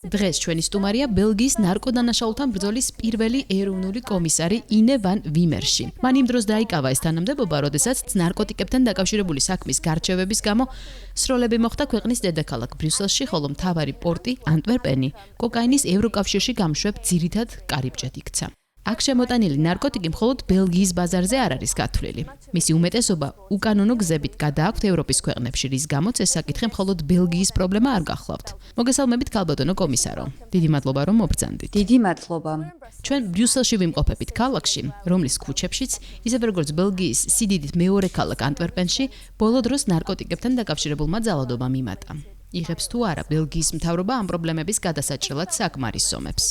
დღეს ჩვენი სტუმარია ბელგიის ნარკოდანაშაულთან ბრძოლის პირველი ეროვნული კომისარი ინე ვან ვიმერში. მან იმ დროს დაიკავა ეს თანამდებობა, როდესაც ნარკოტიკებთან დაკავშირებული საქმის გარჩევების გამო სროლები მოხდა ქვეყნის დედაქალაქ ბრიუსელში, ხოლო მთავარი პორტი ანტვერპენი კოკაინის ევროკავშირში გამშვებ ძირითად კარიბჭედ იქცა. აქ შემოტანილი ნარკოტიკი მხოლოდ ბელგიის ბაზარზე არ არის გათვლილი. მისი უმეტესობა უკანონო გზებით გადააქვთ ევროპის ქვეყნებში, რის გამოც ეს საკითხი მხოლოდ ბელგიის პრობლემა არ გახლავთ. მოგესალმებით ქალბატონო კომისარო. დიდი მადლობა რომ მობრძანდით. დიდი მადლობა. ჩვენ ბრიუსელში ვიმყოფებით ქალაქში, რომლის ქუჩებშიც, ისევე როგორც ბელგიის სიდიდით მეორე ქალაქ ანტვერპენში, ბოლო დროს ნარკოტიკებთან დაკავშირებულმა ძალადობამ იმატა. იღებს თუ არა ბელგიის მთავრობა ამ პრობლემების გადასაჭრელად საკმარისომებს.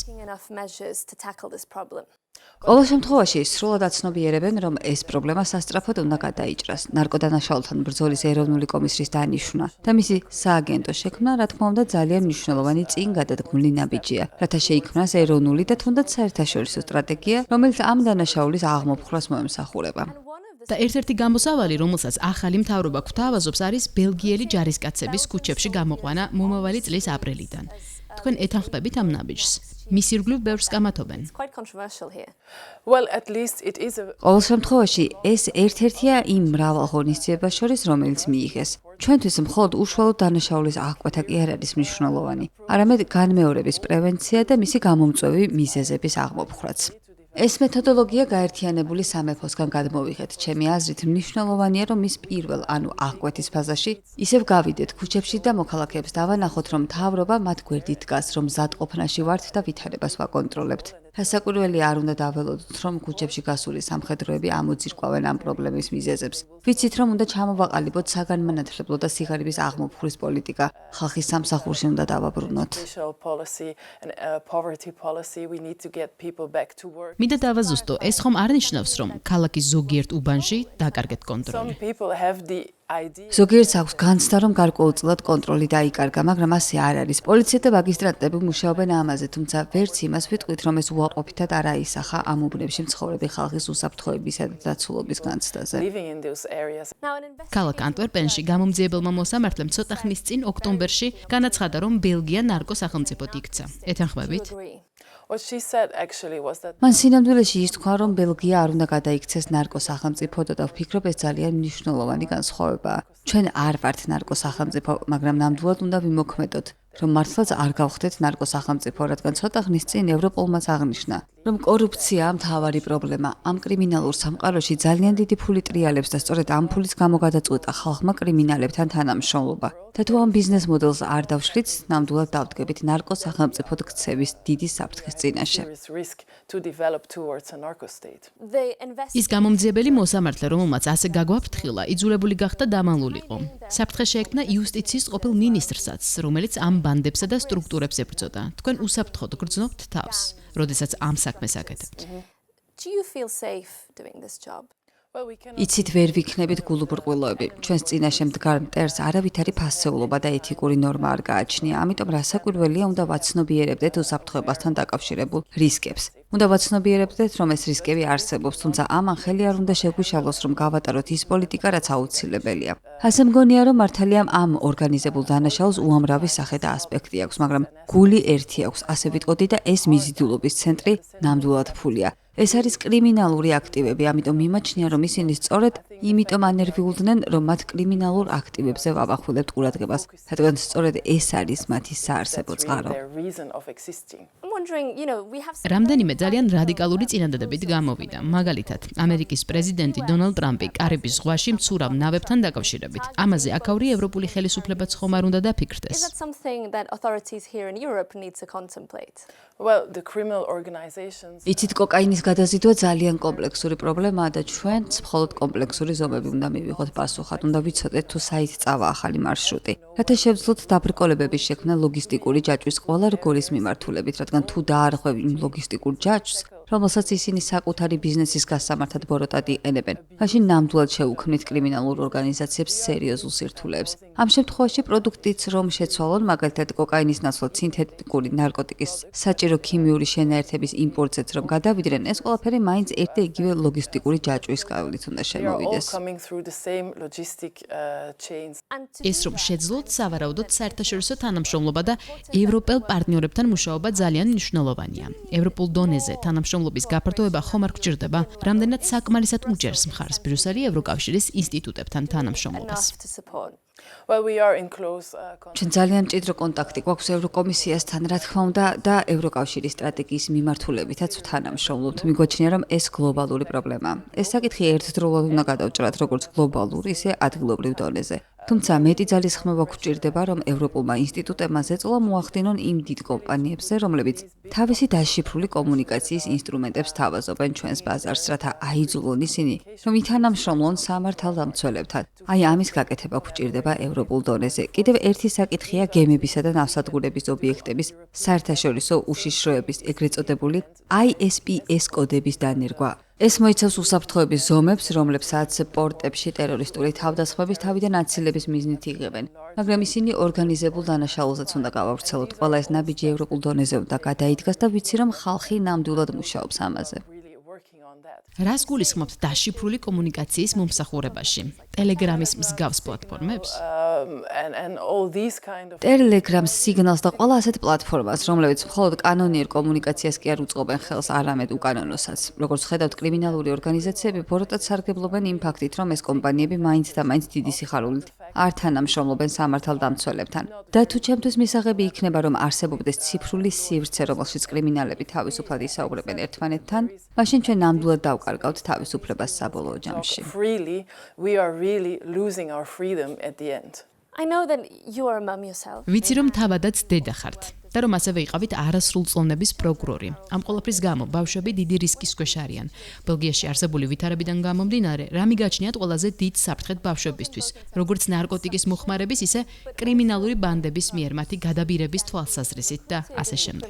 ყოველ შემთხვევაში სრულად აცნობიერებენ, რომ ეს პრობლემა სასწრაფოდ უნდა გადაიჭრას. ნარკოდანაშაულთან ბრძოლის ეროვნული კომისრის დანიშვნა და მისი სააგენტო შექმნა, რა თქმა უნდა, ძალიან მნიშვნელოვანი წინ გადადგმული ნაბიჯია, რათა შეიქმნას ეროვნული და თუნდაც საერთაშორისო სტრატეგია, რომელიც ამ დანაშაულის აღმოფხვრას მოემსახურება. და ერთ-ერთი გამოსავალი, რომელსაც ახალი მთავრობა გვთავაზობს, არის ბელგიელი ჯარისკაცების ქუჩებში გამოყვანა მომავალი წლის აპრილიდან. თქვენ ეთანხმებით ამ ნაბიჯს? მის ირგვლივ ბევრს კამათობენ. ყოველ შემთხვევაში ეს ერთ-ერთია იმ მრავალ ღონისძიებას შორის, რომელიც მიიღეს. ჩვენთვის მხოლოდ უშუალოდ დანაშაულის აღკვეთა კი არ არის მნიშვნელოვანი, არამედ განმეორების პრევენცია და მისი გამომწვევი მიზეზების აღმოფხვრაც. ეს მეთოდოლოგია გაერთიანებული სამეფოსგან გადმოვიღეთ. ჩემი აზრით, მნიშვნელოვანია, რომ მის პირველ, ანუ აღკვეთის ფაზაში ისევ გავიდეთ ქუჩებში და მოქალაქეებს დავანახოთ, რომ მთავრობა მათ გვერდით დგას, რომ მზადყოფნაში ვართ და ვითარებას ვაკონტროლებთ. სასაკვირველი არ უნდა დაველოდოთ, რომ ქუჩებში გასული სამხედროები ამოძირკვავენ ამ პრობლემის მიზეზებს. ვიცით, რომ უნდა ჩამოვაყალიბოთ საგანმანათლებლო და სიღარიბის აღმოფხვრის პოლიტიკა. ხალხის სამსახურში უნდა დავაბრუნოთ. მინდა დავაზუსტო, ეს ხომ არ ნიშნავს, რომ ქალაქის ზოგიერთ უბანში დაკარგეთ კონტროლი. ზოგიერთს აქვს განცდა, რომ გარკვეულწილად კონტროლი დაიკარგა, მაგრამ ასე არ არის. პოლიცია და მაგისტრატები მუშაობენ ამაზე, თუმცა ვერც იმას ვიტყვით, რომ ეს უარყოფითად არ აისახა ამ უბნებში მცხოვრები ხალხის უსაფრთხოებისა და დაცულობის განცდაზე. ქალაქ ანტვერპენში გამომძიებელმა მოსამართლემ ცოტა ხნის წინ ოქტომბერში განაცხადა, რომ ბელგია ნარკოსახელმწიფოდ იქცა. ეთანხმებით? მან სინამდვილეში ის თქვა, რომ ბელგია არ უნდა გადაიქცეს ნარკოსახელმწიფოდ და ვფიქრობ, ეს ძალიან მნიშვნელოვანი განსხვავებაა. ჩვენ არ ვართ ნარკოსახელმწიფო, მაგრამ ნამდვილად უნდა ვიმოქმედოთ, რომ მართლაც არ გავხდეთ ნარკოსახელმწიფო, რადგან ცოტა ხნის წინ ევროპოლმაც აღნიშნა, რომ კორუფციაა მთავარი პრობლემა. ამ კრიმინალურ სამყაროში ძალიან დიდი ფული ტრიალებს და სწორედ ამ ფულის გამო გადაწყვეტა ხალხმა კრიმინალებთან თანამშრომლობა. და თუ ამ ბიზნეს მოდელს არ დავშლით, ნამდვილად დავდგებით ნარკოსახელმწიფოდ ქცევის დიდი საფრთხის წინაშე. ის გამომძიებელი მოსამართლე, რომელმაც ასე გაგვაფრთხილა, იძულებული გახდა დამალულიყო. საფრთხე შეექმნა იუსტიციის ყოფილ მინისტრსაც, რომელიც ამ ბანდებსა და სტრუქტურებს ებრძოდა. თქვენ უსაფრთხოდ გრძნობთ თავს, როდესაც ამ საქმეს აკეთებთ. იცით, ვერ ვიქნებით გულუბრყვილოები. ჩვენს წინაშე მდგარ მტერს არავითარი ფასეულობა და ეთიკური ნორმა არ გააჩნია, ამიტომ რასაკვირველია უნდა ვაცნობიერებდეთ უსაფრთხოებასთან დაკავშირებულ რისკებს. უნდა ვაცნობიერებდეთ, რომ ეს რისკები არსებობს, თუმცა ამან ხელი არ უნდა შეგვიშალოს, რომ გავატაროთ ის პოლიტიკა, რაც აუცილებელია. ასე მგონია, რომ მართალია ამ ორგანიზებულ დანაშაულს უამრავი სახე და ასპექტი აქვს, მაგრამ გული ერთი აქვს, ასე ვიტყოდი და ეს მიზიდულობის ცენტრი ნამდვილად ფულია. ეს არის კრიმინალური აქტივები, ამიტომ მიმაჩნია, რომ ისინი სწორედ იმიტომ ანერვიულდნენ, რომ მათ კრიმინალურ აქტივებზე ვავახვილებთ ყურადღებას, რადგან სწორედ ეს არის მათი საარსებო წყარო. რამდენიმე ძალიან რადიკალური წინადადებით გამოვიდა. მაგალითად, ამერიკის პრეზიდენტი დონალდ ტრამპი კარიბის ზღვაში მცურავ ნავებთან დაკავშირებით. ამაზე აქაური ევროპული ხელისუფლებაც ხომ არ უნდა დაფიქრდეს. იცით, კოკაინის გადაზიდვა ძალიან კომპლექსური პრობლემაა და ჩვენც მხოლოდ კომპლექსური ზომები უნდა მივიღოთ პასუხად, უნდა ვიცოდეთ თუ საით წავა ახალი მარშრუტი. რათა შევძლოთ დაბრკოლებების შექმნა ლოგისტიკური ჯაჭვის ყველა რგოლის მიმართულებით, რადგან თუ დაარღვევ იმ ლოგისტიკურ ჯაჭვს, რომელსაც ისინი საკუთარი ბიზნესის გასამართად ბოროტად იყენებენ. მაშინ ნამდვილად შეუქმნით კრიმინალურ ორგანიზაციებს სერიოზულ სირთულეებს. ამ შემთხვევაში პროდუქტიც რომ შეცვალონ, მაგალითად კოკაინის ნაცვლად სინთეტიკური ნარკოტიკის საჭირო ქიმიური შენაერთების იმპორტზეც რომ გადავიდნენ, ეს ყველაფერი მაინც ერთ და იგივე ლოგისტიკური ჯაჭვის გავლით უნდა შემოვიდეს. ეს რომ შეძლოთ, სავარაუდოდ საერთაშორისო თანამშრომლობა და ევროპელ პარტნიორებთან მუშაობა ძალიან მნიშვნელოვანია. ევროპულ დონეზე თანამშრომლობის გაფართოება ხომ არ გჭირდება, რამდენად საკმარისად უჭერს მხარს ბრიუსელი ევროკავშირის ინსტიტუტებთან თანამშრომლობას. ჩვენ ძალიან მჭიდრო კონტაქტი გვაქვს ევროკომისიასთან, რა თქმა უნდა, და ევროკავშირის სტრატეგიის მიმართულებითაც თანამშრომლობთ. მიგვაჩნია, რომ ეს გლობალური პრობლემაა. ეს საკითხი ერთდროულად უნდა გადავჭრათ როგორც გლობალურ, ისე ადგილობრივ დონეზე. თუმცა მეტი ძალისხმევა გვჭირდება, რომ ევროპულმა ინსტიტუტებმა ზეწოლა მოახდინონ იმ დიდ კომპანიებზე, რომლებიც თავისი დაშიფრული კომუნიკაციის ინსტრუმენტებს თავაზობენ ჩვენს ბაზარს, რათა აიძულონ ისინი, რომ ითანამშრომლონ სამართალდამცველებთან. აი ამის გაკეთება გვჭირდება ევროპულ დონეზე. კიდევ ერთი საკითხია გემებისა და ნავსადგურების ობიექტების საერთაშორისო უშიშროების ეგრეთ წოდებული ISPS კოდების დანერგვა. ეს მოიცავს უსაფრთხოების ზომებს, რომლებსაც პორტებში ტერორისტული თავდასხმების თავიდან აცილების მიზნით იღებენ. მაგრამ ისინი ორგანიზებულ დანაშაულსაც უნდა გავავრცელოთ. ყველა ეს ნაბიჯი ევროპულ დონეზე უნდა გადაიდგას და ვიცი, რომ ხალხი ნამდვილად მუშაობს ამაზე. რას გულისხმობთ დაშიფრული კომუნიკაციის მომსახურებაში? ტელეგრამის მსგავს პლატფორმებს? Telegram-ს, Signal-ს და ყველა ასეთ პლატფორმას, რომლებიც მხოლოდ კანონიერ კომუნიკაციას კი არ უწყობენ ხელს, არამედ უკანონოსაც. როგორც ხედავთ, კრიმინალური ორგანიზაციები ბოროტად სარგებლობენ იმ ფაქტით, რომ ეს კომპანიები მაინც და მაინც დიდი სიხარულით არ თანამშრომლობენ სამართალდამცველებთან. და თუ ჩემთვის მისაღები იქნება, რომ არსებობდეს ციფრული სივრცე, რომელშიც კრიმინალები თავისუფლად ისაუბრებენ ერთმანეთთან, მაშინ ჩვენ ნამდვილად დავკარგავთ თავისუფლებას საბოლოო ჯამში. I know that you are a mom yourself. ვიცი, რომ თავადაც დედა ხართ და რომ ასევე იყავით არასრულწლოვნების პროკურორი. ამ ყველაფრის გამო ბავშვები დიდი რისკის ქვეშ არიან. ბელგიაში არსებული ვითარებიდან გამომდინარე, რა მიგაჩნიათ ყველაზე დიდ საფრთხედ ბავშვებისთვის, როგორც ნარკოტიკის მოხმარების, ისე კრიმინალური ბანდების მიერ მათი გადაბირების თვალსაზრისით და ასე შემდეგ.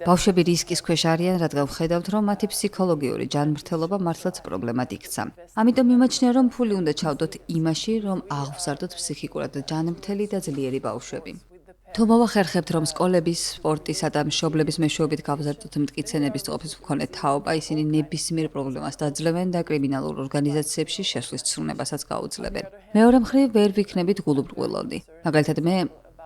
ბავშვები რისკის ქვეშ არიან, რადგან ვხედავთ, რომ მათი ფსიქოლოგიური ჯანმრთელობა მართლაც პრობლემად იქცა. ამიტომ მიმაჩნია, რომ ფული უნდა ჩავდოთ იმაში, რომ აღვზარდოთ ფსიქიკურად ჯანმრთელი და ძლიერი ბავშვები. თუ მოვახერხებთ, რომ სკოლების, სპორტისა და მშობლების მეშვეობით გავზარდოთ მტკიცენების წყობის მქონე თაობა, ისინი ნებისმიერ პრობლემას დაძლევენ და კრიმინალურ ორგანიზაციებში შესვლის ცრუნებასაც გაუძლებენ. მეორე მხრივ ვერ ვიქნებით გულუბრყვილონი.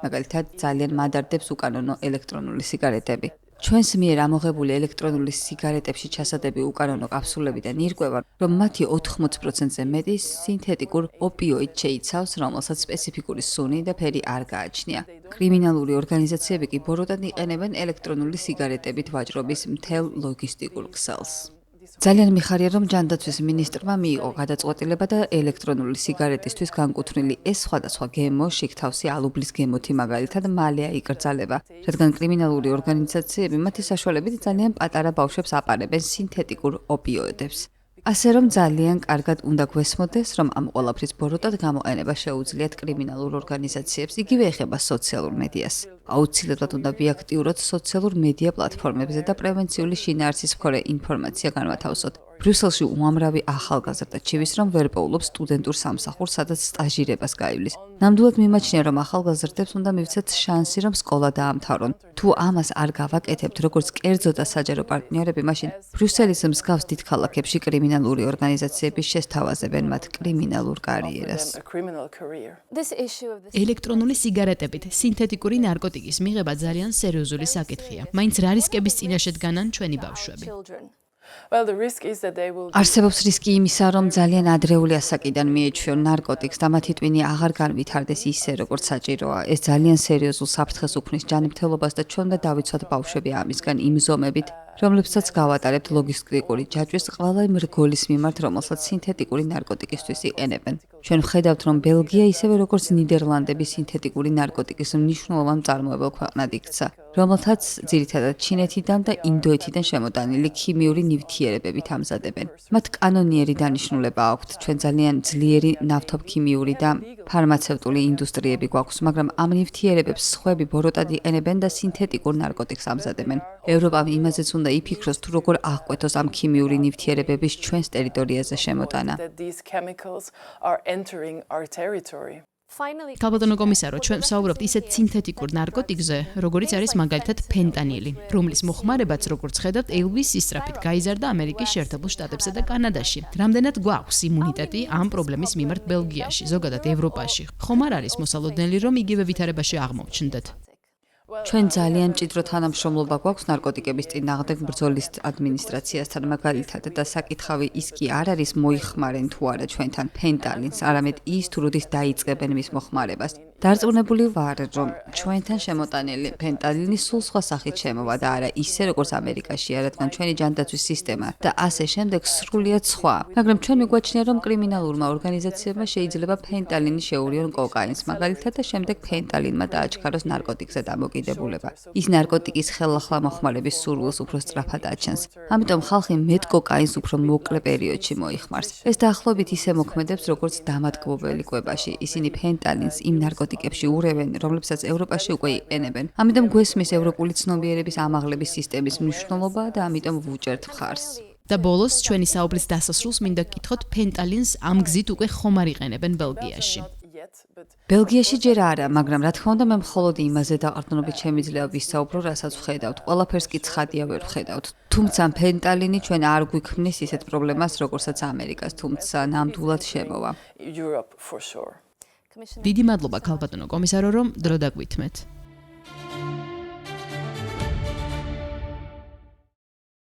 მაგალითად ძალიან მადარდებს უკანონო ელექტრონული სიგარეტები. ჩვენს მიერ ამოღებული ელექტრონული სიგარეტებში ჩასადები უკანონო კაფსულებიდან ირკვევა, რომ მათი 80%-ზე მეტი სინთეტიკურ ოპიოიდს შეიცავს, რომელსაც სპეციფიკური სუნი და ფერი არ გააჩნია. კრიმინალური ორგანიზაციები კი ბოროტად იყენებენ ელექტრონული სიგარეტებით ვაჭრობის მთელ ლოგისტიკურ ქსელს. ძალიან მიხარია, რომ ჯანდაცვის მინისტრმა მიიღო გადაწყვეტილება და ელექტრონული სიგარეტისთვის განკუთვნილი ეს სხვადასხვა გემო, შიგთავსი ალუბლის გემოთი მაგალითად მალე აიკრძალება, რადგან კრიმინალური ორგანიზაციები მათი საშუალებით ძალიან პატარა ბავშვებს აპარებენ სინთეტიკურ ოპიოიდებს. ასე რომ ძალიან კარგად უნდა გვესმოდეს, რომ ამ ყველაფრის ბოროტად გამოყენება შეუძლიათ კრიმინალურ ორგანიზაციებს, იგივე ეხება სოციალურ მედიას. აუცილებლად უნდა ვიაქტიუროთ სოციალურ მედია პლატფორმებზე და პრევენციული შინაარსის მქონე ინფორმაცია განვათავსოთ. ბრიუსელში უამრავი ახალგაზრდა ჩივის, რომ ვერ პოულობს სტუდენტურ სამსახურს, სადაც სტაჟირებას გაივლის. ნამდვილად მიმაჩნია, რომ ახალგაზრდებს უნდა მივცეთ შანსი, რომ სკოლა დაამთავრონ. თუ ამას არ გავაკეთებთ, როგორც კერძო და საჯარო პარტნიორები, მაშინ ბრიუსელის მსგავს დიდ ქალაქებში კრიმინალური ორგანიზაციები შესთავაზებენ მათ კრიმინალურ კარიერას. ელექტრონული სიგარეტებით სინთეტიკური ნარკოტიკის მიღება ძალიან სერიოზული საკითხია. მაინც რა რისკების წინაშე დგანან ჩვენი ბავშვები? არსებობს რისკი იმისა, რომ ძალიან ადრეული ასაკიდან მიეჩვიონ ნარკოტიკს და მათი ტვინი აღარ განვითარდეს ისე, როგორც საჭიროა. ეს ძალიან სერიოზულ საფრთხეს უქმნის ჯანმრთელობას და ჩვენ უნდა დავიცვათ ბავშვები ამისგან იმ ზომებით, რომლებსაც გავატარებთ ლოგისტიკური ჯაჭვის ყველა იმ რგოლის მიმართ, რომელსაც სინთეტიკური ნარკოტიკისთვის იყენებენ. ჩვენ ვხედავთ, რომ ბელგია ისევე როგორც ნიდერლანდები სინთეტიკური ნარკოტიკის მნიშვნელოვან მწარმოებელ ქვეყნად იქცა, რომელთაც ძირითადად ჩინეთიდან და ინდოეთიდან შემოტანილი ქიმიური ნივთიერებებით ამზადებენ. მათ კანონიერი დანიშნულება აქვთ, ჩვენ ძალიან ძლიერი ნავთობქიმიური და ფარმაცევტული ინდუსტრიები გვაქვს, მაგრამ ამ ნივთიერებებს სხვები ბოროტად იყენებენ და სინთეტიკურ ნარკოტიკს ამზადებენ. ევროპამ იმაზეც უნდა იფიქროს, თუ როგორ აღკვეთოს ამ ქიმიური ნივთიერებების ჩვენს ტერიტორიაზე შემოტანა. ქალბატონო კომისარო, ჩვენ ვსაუბრობთ ისეთ სინთეტიკურ ნარკოტიკზე, როგორიც არის მაგალითად ფენტანილი, რომლის მოხმარებაც, როგორც ხედავთ, ელვის სისწრაფით გაიზარდა ამერიკის შეერთებულ შტატებსა და კანადაში. რამდენად გვაქვს იმუნიტეტი ამ პრობლემის მიმართ ბელგიაში, ზოგადად ევროპაში? ხომ არ არის მოსალოდნელი, რომ იგივე ვითარებაში აღმოჩნდეთ? ჩვენ ძალიან მჭიდრო თანამშრომლობა გვაქვს ნარკოტიკების წინააღმდეგ ბრძოლის ადმინისტრაციასთან, მაგალითად და საკითხავი ის კი არ არის მოიხმარენ თუ არა ჩვენთან ფენტალინს, არამედ ის თუ როდის დაიწყებენ მის მოხმარებას. დარწმუნებული ვარ, რომ ჩვენთან შემოტანილი ფენტალინი სულ სხვა სახით შემოვა და არა ისე როგორც ამერიკაშია, რადგან ჩვენი ჯანდაცვის სისტემა და ასე შემდეგ სრულიად სხვა. მაგრამ ჩვენ მიგვაჩნია, რომ კრიმინალურმა ორგანიზაციებმა შეიძლება ფენტალინის შეურიონ კოკაინს, მაგალითად და შემდეგ ფენტალინმა დააჩქაროს ნარკოტიკზე დამოკიდებულება. ის ნარკოტიკის ხელახლა მოხმარების სურვილს უფრო სწრაფად აჩენს. ამიტომ ხალხი მეტ კოკაინს უფრო მოკლე პერიოდში მოიხმარს. ეს დაახლოებით ისე მოქმედებს, როგორც დამატკბობელი კვებაში. ისინი ფენტალინს იმ ნარკოტიკებში ურევენ, რომლებსაც ევროპაში უკვე იყენებენ. ამიტომ გვესმის ევროპული ცნობიერების ამაღლების სისტემის მნიშვნელობა და ამიტომ ვუჭერთ მხარს. და ბოლოს ჩვენი საუბრის დასასრულს მინდა გკითხოთ, ფენტალინს ამ გზით უკვე ხომ არ იყენებენ ბელგიაში? ბელგიაში ჯერ არა, მაგრამ რა თქმა უნდა მე მხოლოდ იმაზე დაყრდნობით შემიძლია ვისაუბრო, რასაც ვხედავთ. ყველაფერს კი ცხადია ვერ ვხედავთ. თუმცა ფენტალინი ჩვენ არ გვიქმნის ისეთ პრობლემას, როგორცაც ამერიკას, თუმცა ნამდვილად შემოვა. დიდი მადლობა ქალბატონო კომისარო, რომ დრო დაგვითმეთ.